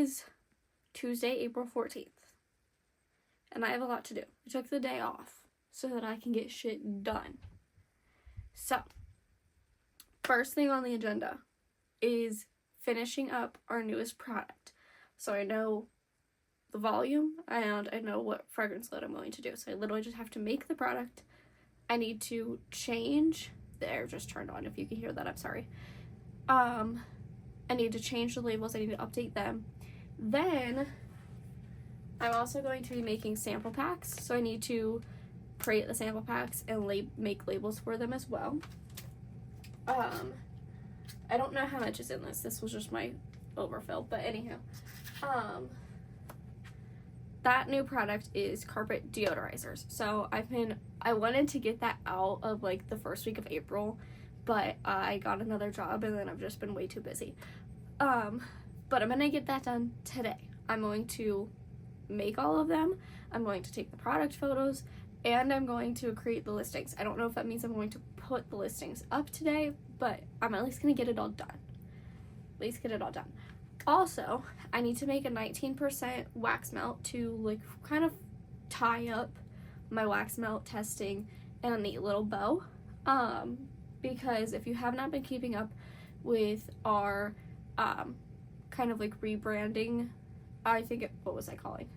is Tuesday, April 14th. And I have a lot to do. I took the day off so that I can get shit done. So, first thing on the agenda is finishing up our newest product. So I know the volume and I know what fragrance load I'm going to do. So I literally just have to make the product. I need to change, the air just turned on, if you can hear that, I'm sorry. I need to change the labels, I need to update them. Then I'm also going to be making sample packs, so I need to create the sample packs and make labels for them as well. I don't know how much is in this. This was just my overfill, but anyhow. That new product is carpet deodorizers. So I wanted to get that out of like the first week of April, but I got another job and then I've just been way too busy. But I'm gonna get that done today. I'm going to make all of them. I'm going to take the product photos and I'm going to create the listings. I don't know if that means I'm going to put the listings up today, but I'm at least gonna get it all done. Also, I need to make a 19% wax melt to like kind of tie up my wax melt testing in a neat little bow. Because if you have not been keeping up with our kind of like rebranding, what was I calling?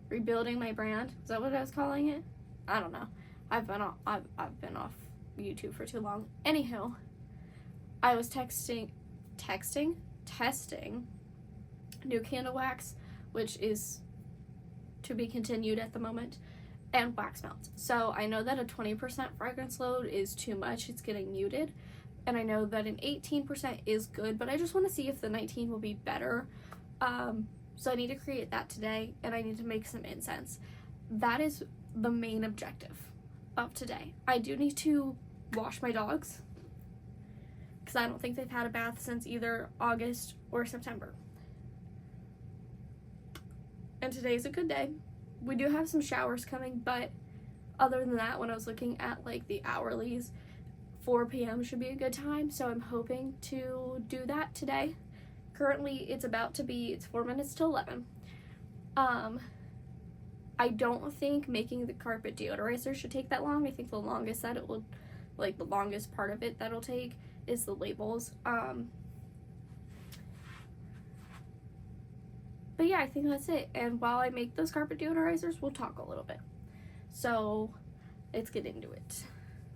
Rebuilding my brand. Is that what I was calling it? I don't know. I've been off YouTube for too long. Anywho, I was testing new candle wax, which is to be continued at the moment, and wax melts. So I know that a 20% fragrance load is too much, it's getting muted, and I know that an 18% is good, but I just want to see if the 19 will be better. So I need to create that today, and I need to make some incense. That is the main objective of today. I do need to wash my dogs, because I don't think they've had a bath since either August or September. And today's a good day. We do have some showers coming, but other than that, when I was looking at like the hourlies, 4 p.m. should be a good time, so I'm hoping to do that today. Currently, it's 4 minutes to 11. I don't think making the carpet deodorizer should take that long. I think the longest that it will, like the longest part of it that'll take is the labels. But yeah, I think that's it. And while I make those carpet deodorizers, we'll talk a little bit. So let's get into it.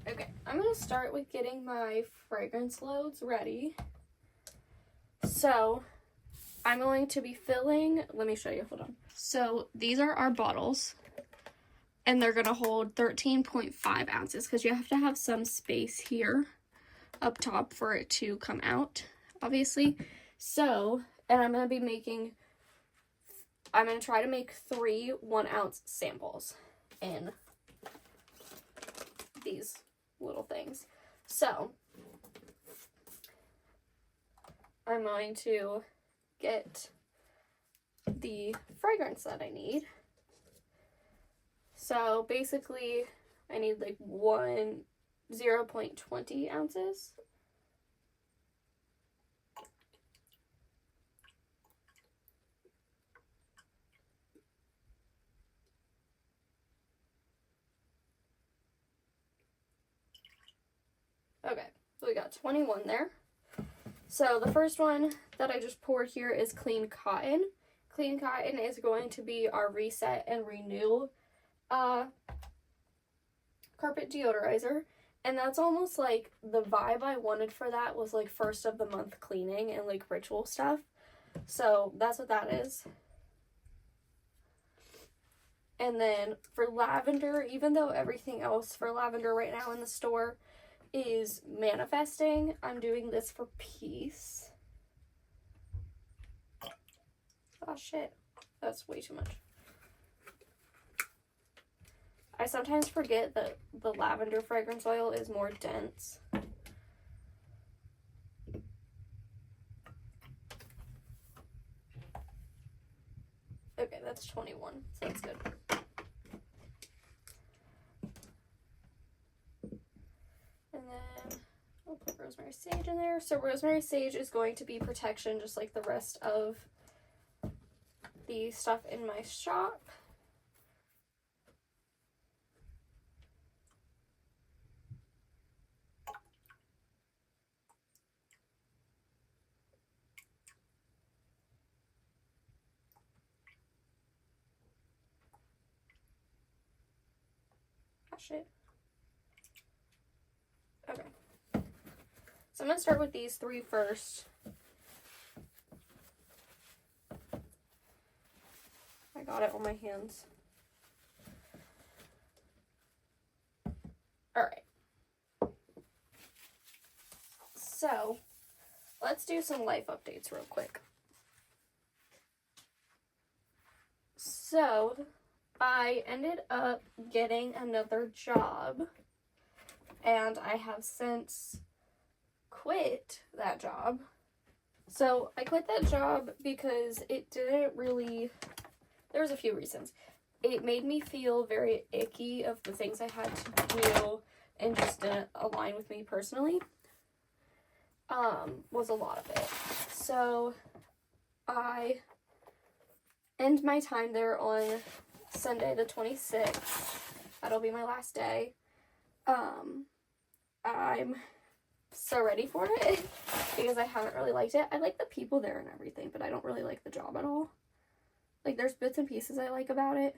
Okay, I'm gonna start with getting my fragrance loads ready. So I'm going to be filling, let me show you, hold on. So these are our bottles, and they're gonna hold 13.5 ounces because you have to have some space here up top for it to come out, obviously. So, and I'm gonna try to make 3 1-ounce samples in these little things. So I'm going to get the fragrance that I need. So basically I need like 0.20 ounces. Okay, so we got 21 there. So the first one that I just poured here is Clean Cotton. Clean Cotton is going to be our Reset and Renew carpet deodorizer. And that's almost like the vibe I wanted for that was like first of the month cleaning and like ritual stuff. So that's what that is. And then for lavender, even though everything else for lavender right now in the store is manifesting, I'm doing this for peace. Oh shit, that's way too much. I sometimes forget that the lavender fragrance oil is more dense. Okay, that's 21, so that's good. And then I'll put rosemary sage in in there. So rosemary sage is going to be protection, just like the rest of the stuff in my shop. Shit. Okay. So I'm going to start with these 3 first. I got it on my hands. Alright. So, let's do some life updates real quick. So, I ended up getting another job, and I have since quit that job. So I quit that job because it didn't really, there was a few reasons. It made me feel very icky of the things I had to do and just didn't align with me personally. Was a lot of it. So I end my time there on Sunday the 26th. That'll be my last day. I'm so ready for it because I haven't really liked it. I like the people there and everything, but I don't really like the job at all. Like, there's bits and pieces I like about it.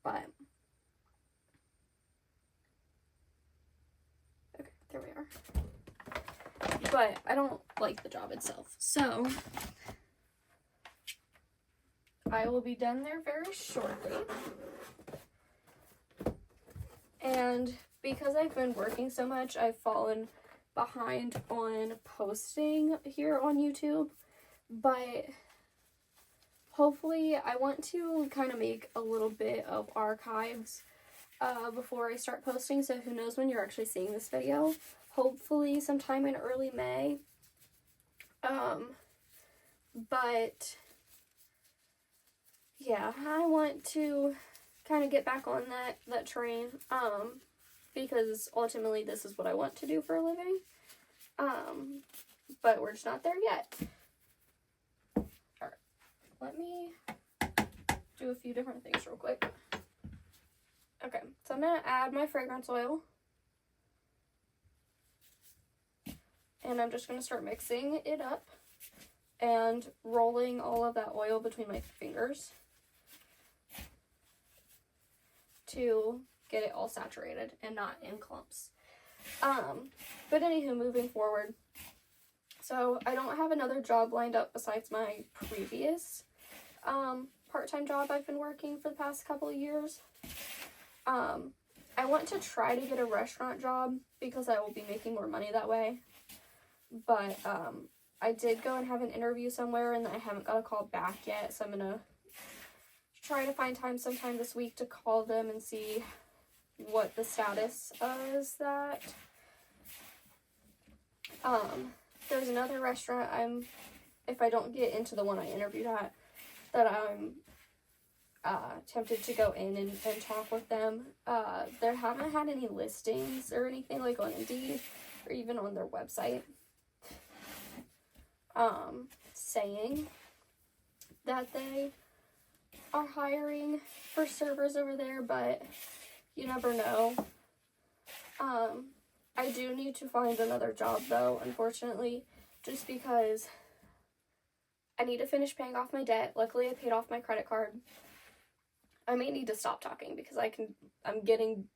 But, okay, there we are. But I don't like the job itself. So, I will be done there very shortly. And because I've been working so much, I've fallen behind on posting here on YouTube. But hopefully I want to kind of make a little bit of archives before I start posting. So who knows when you're actually seeing this video. Hopefully sometime in early May. But yeah, I want to kind of get back on that train, because ultimately this is what I want to do for a living, but we're just not there yet. Alright, let me do a few different things real quick. Okay, so I'm going to add my fragrance oil, and I'm just going to start mixing it up and rolling all of that oil between my fingers to get it all saturated and not in clumps. But anywho, moving forward. So I don't have another job lined up besides my previous part-time job I've been working for the past couple of years. I want to try to get a restaurant job because I will be making more money that way. But I did go and have an interview somewhere and I haven't got a call back yet, so I'm gonna try to find time sometime this week to call them and see what the status is that. There's another restaurant if I don't get into the one I interviewed at, that I'm tempted to go in and talk with them. They haven't had any listings or anything like on Indeed or even on their website saying that they are hiring for servers over there, but you never know. I do need to find another job though, unfortunately, just because I need to finish paying off my debt. Luckily I paid off my credit card. I may need to stop talking because I'm getting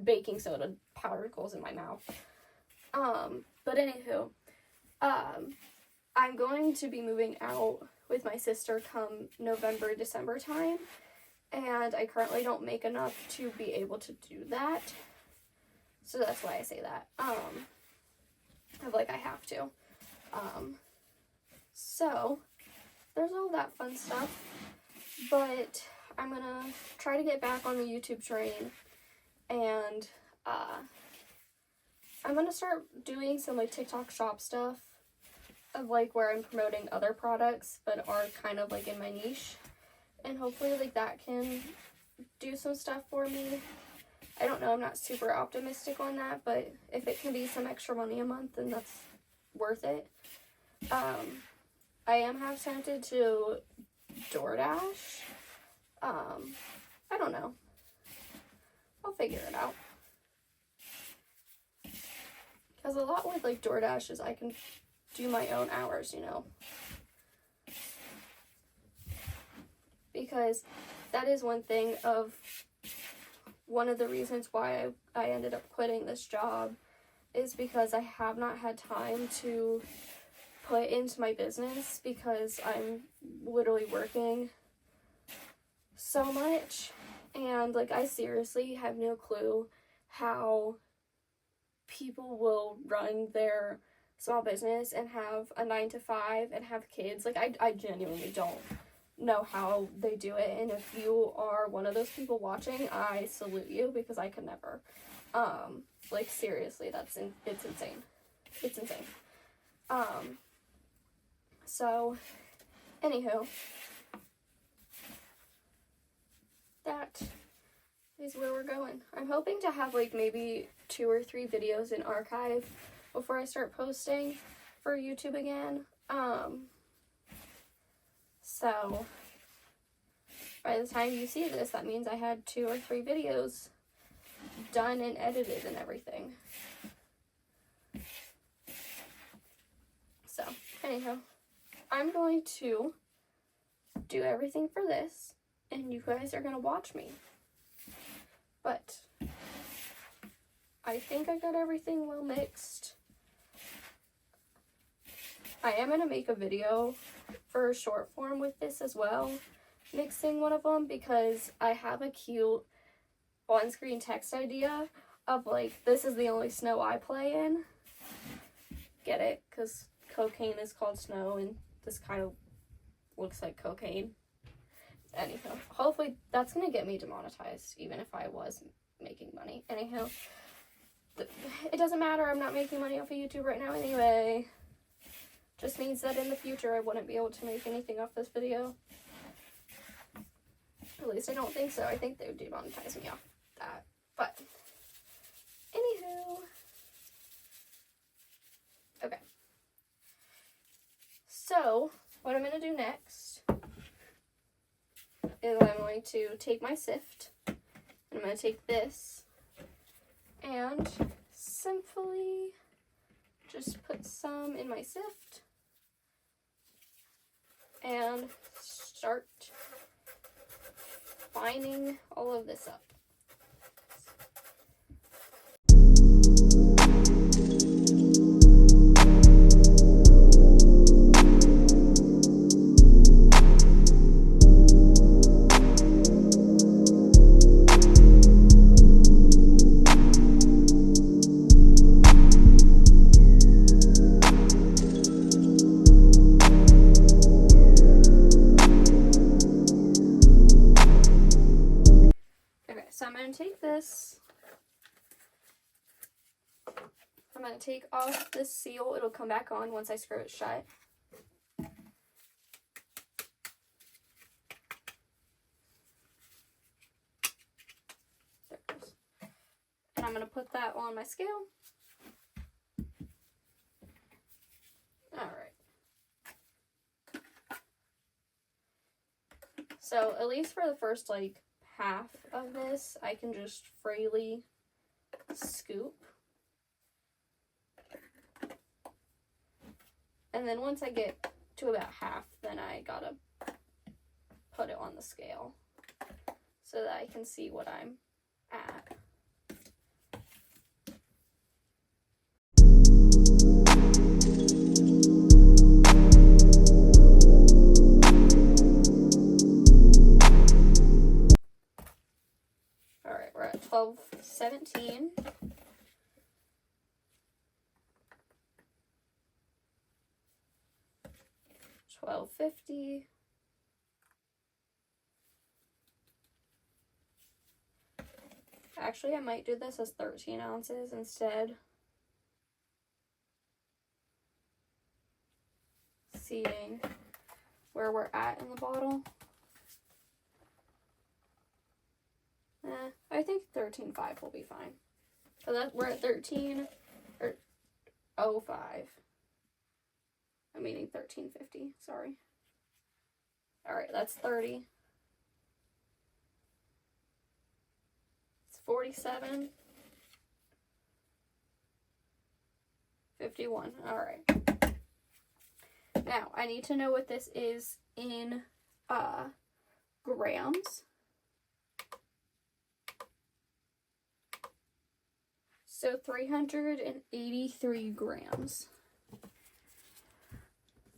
baking soda particles in my mouth. But anywho, I'm going to be moving out with my sister come November, December time, and I currently don't make enough to be able to do that, so that's why I say that, I have to, so, there's all that fun stuff, but I'm gonna try to get back on the YouTube train, and, I'm gonna start doing some, TikTok shop stuff, of where I'm promoting other products but are kind of in my niche, and hopefully that can do some stuff for me. I don't know, I'm not super optimistic on that, but if it can be some extra money a month, then that's worth it. I am half tempted to DoorDash. I don't know. I'll figure it out. Because a lot with like DoorDash is I can do my own hours, you know. Because that is one of the reasons why I ended up quitting this job, is because I have not had time to put into my business because I'm literally working so much, and like I seriously have no clue how people will run their small business and have a 9 to 5 and have kids. Like I genuinely don't know how they do it, and if you are one of those people watching, I salute you, because I could never. Like seriously, it's insane. It's insane. So anywho, that is where we're going. I'm hoping to have like maybe 2 or 3 videos in archive before I start posting for YouTube again. So by the time you see this, that means I had 2 or 3 videos done and edited and everything. So anyhow, I'm going to do everything for this, and you guys are going to watch me. But I think I got everything well mixed. I am going to make a video for a short form with this as well, mixing one of them, because I have a cute on-screen text idea of like, this is the only snow I play in. Get it? Because cocaine is called snow, and this kind of looks like cocaine. Anyhow, hopefully that's going to get me demonetized, even if I was making money. Anyhow, it doesn't matter. I'm not making money off of YouTube right now anyway. Just means that in the future I wouldn't be able to make anything off this video. At least I don't think so. I think they would demonetize me off that. But, anywho. Okay. So, what I'm going to do next is I'm going to take my sift, and I'm going to take this, and simply just put some in my sift, and start fining all of this up. So I'm going to take this, I'm going to take off this seal. It'll come back on once I screw it shut. There it goes. And I'm going to put that on my scale. Alright. So at least for the first like half of this, I can just freely scoop. And then once I get to about half, then I gotta put it on the scale so that I can see what I'm at. Alright, we're at 12:17. $12.50. Actually, I might do this as 13 ounces instead. Seeing where we're at in the bottle. I think 13.5 will be fine. So we're at 13 or 05. I'm meaning 13.50. Sorry. All right, that's 30. It's 47. 51. All right. Now I need to know what this is in grams. So 383 grams.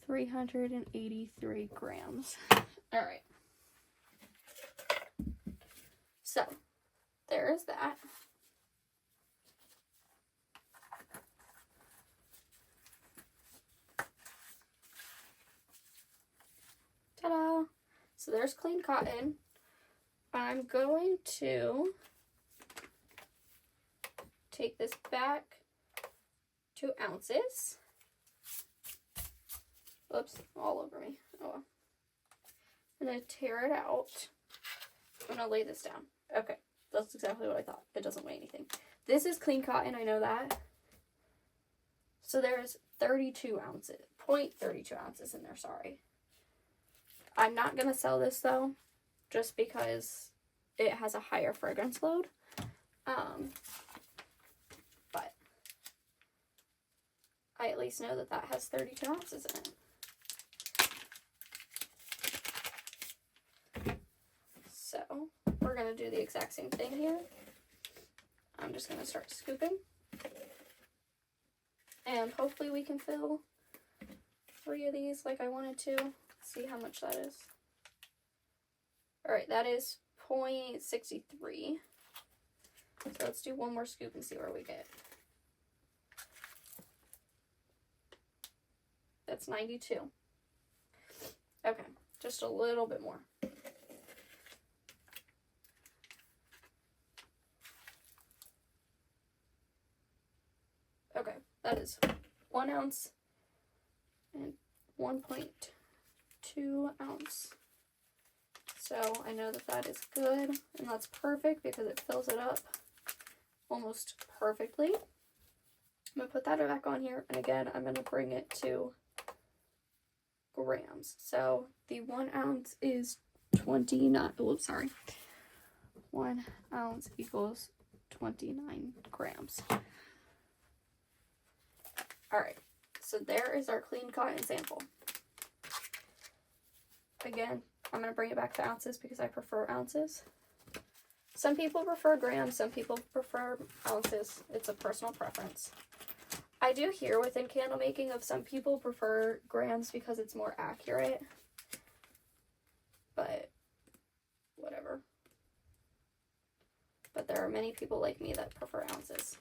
383 grams. All right. So there is that. Ta-da! So there's clean cotton. I'm going to take this back 2 ounces. Oops, all over me. Oh well. I'm going to tear it out. I'm going to lay this down. Okay, that's exactly what I thought. It doesn't weigh anything. This is clean cotton, I know that. So there's 32 ounces, 0.32 ounces in there, sorry. I'm not going to sell this though, just because it has a higher fragrance load. But I at least know that that has 32 ounces in it. So we're going to do the exact same thing here. I'm just going to start scooping. And hopefully we can fill 3 of these like I wanted to. See how much that is. Alright, that is 0.63. So let's do one more scoop and see where we get. That's 92. Okay, just a little bit more. Okay, that is 1 ounce and 1.2 ounce. So I know that that is good, and that's perfect because it fills it up almost perfectly. I'm going to put that back on here, and again, I'm going to bring it to grams. So the 1 ounce is 29, oops, sorry. 1 ounce equals 29 grams. Alright, so there is our clean cotton sample. Again, I'm going to bring it back to ounces because I prefer ounces. Some people prefer grams, some people prefer ounces. It's a personal preference. I do hear within candle making of some people prefer grams because it's more accurate. But whatever. But there are many people like me that prefer ounces.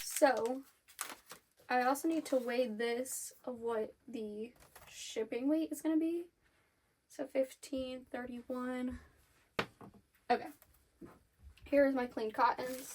So, I also need to weigh this of what the shipping weight is going to be. So 1531. Okay. Here's my clean cottons.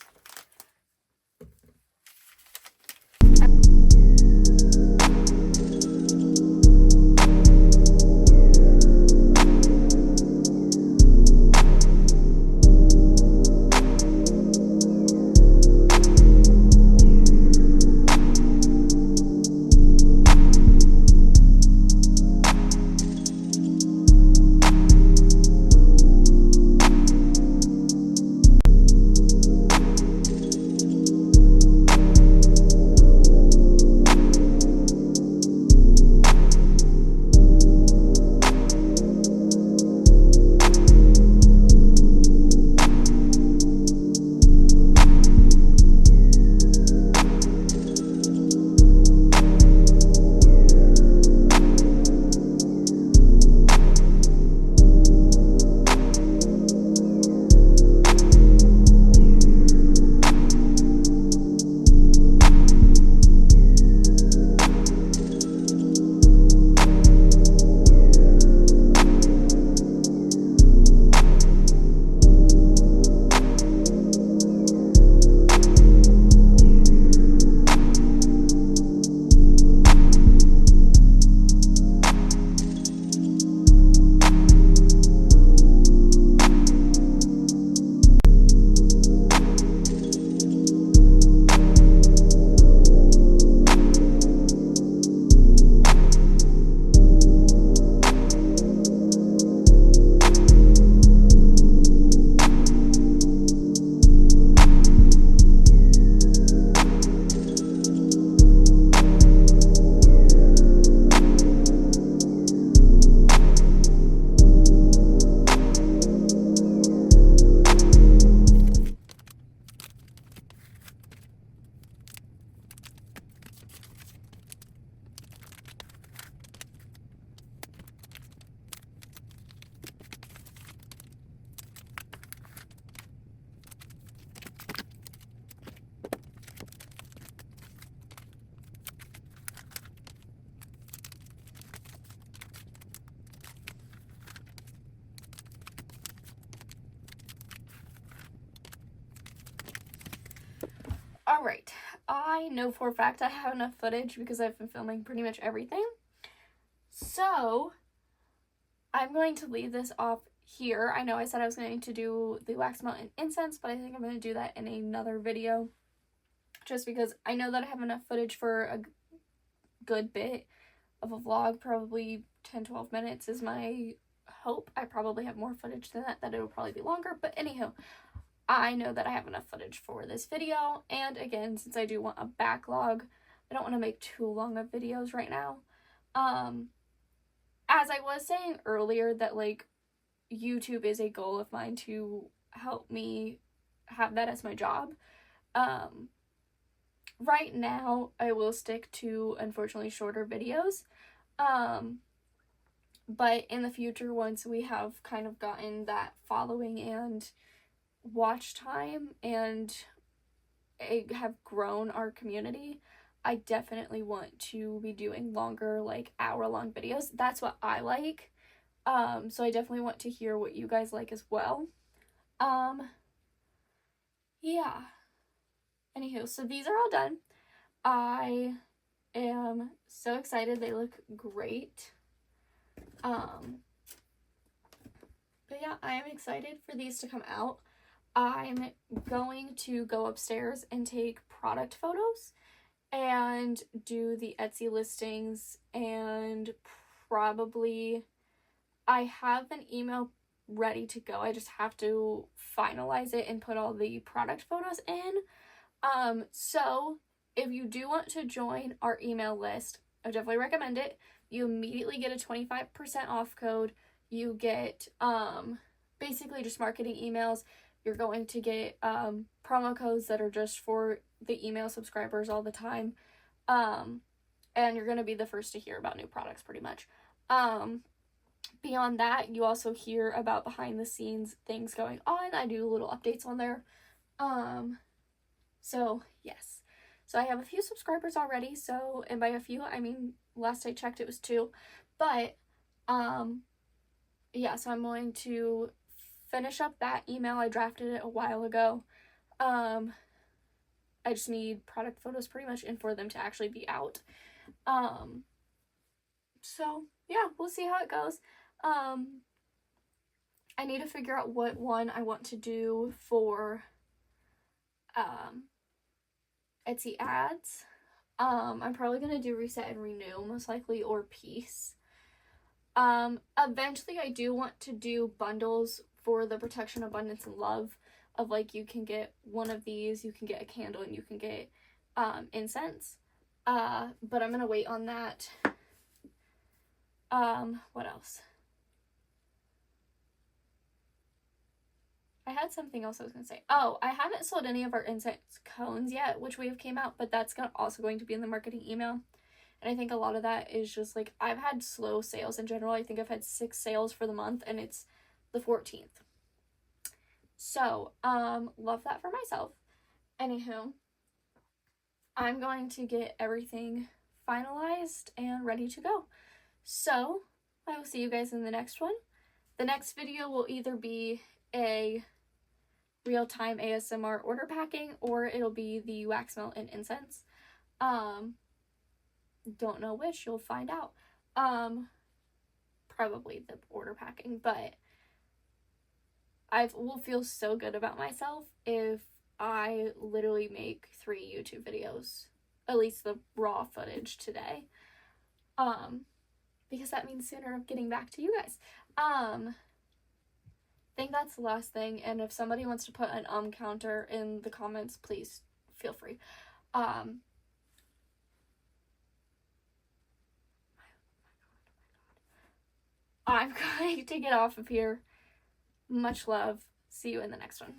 Alright, I know for a fact I have enough footage because I've been filming pretty much everything. So, I'm going to leave this off here. I know I said I was going to do the wax melt and incense, but I think I'm going to do that in another video. Just because I know that I have enough footage for a good bit of a vlog. Probably 10-12 minutes is my hope. I probably have more footage than that it'll probably be longer. But anywho, I know that I have enough footage for this video. And again, since I do want a backlog, I don't want to make too long of videos right now. As I was saying earlier, that like YouTube is a goal of mine to help me have that as my job. Right now I will stick to, unfortunately, shorter videos. But in the future, once we have kind of gotten that following and watch time and have grown our community, I definitely want to be doing longer, like hour-long videos. That's what I like. So I definitely want to hear what you guys like as well. Yeah. Anywho, so these are all done. I am so excited. They look great. But yeah, I am excited for these to come out. I'm going to go upstairs and take product photos and do the Etsy listings, and probably I have an email ready to go. I just have to finalize it and put all the product photos in. So if you do want to join our email list, I definitely recommend it. You immediately get a 25% off code. You get basically just marketing emails. You're going to get promo codes that are just for the email subscribers all the time. And you're going to be the first to hear about new products pretty much. Beyond that, you also hear about behind the scenes things going on. I do little updates on there. So yes. So I have a few subscribers already. So, and by a few, I mean, last I checked it was 2. But, yeah, so I'm going to finish up that email. I drafted it a while ago. I just need product photos pretty much and for them to actually be out. So yeah, we'll see how it goes. I need to figure out what one I want to do for Etsy ads. I'm probably gonna do Reset and Renew, most likely, or Peace. Eventually I do want to do bundles for the Protection, Abundance, and Love, of like, you can get one of these, you can get a candle, and you can get incense. But I'm gonna wait on that. What else? I had something else I was gonna say. Oh, I haven't sold any of our incense cones yet, which wave came out, but that's also going to be in the marketing email. And I think a lot of that is just like, I've had slow sales in general. I think I've had 6 sales for the month, and it's the 14th. So, love that for myself. Anywho, I'm going to get everything finalized and ready to go. So, I will see you guys in the next one. The next video will either be a real-time ASMR order packing, or it'll be the wax melt and incense. Don't know which, you'll find out. Probably the order packing, but I will feel so good about myself if I literally make 3 YouTube videos, at least the raw footage today. Because that means sooner of getting back to you guys. I think that's the last thing, and if somebody wants to put an counter in the comments, please feel free. I'm going to get off of here. Much love. See you in the next one.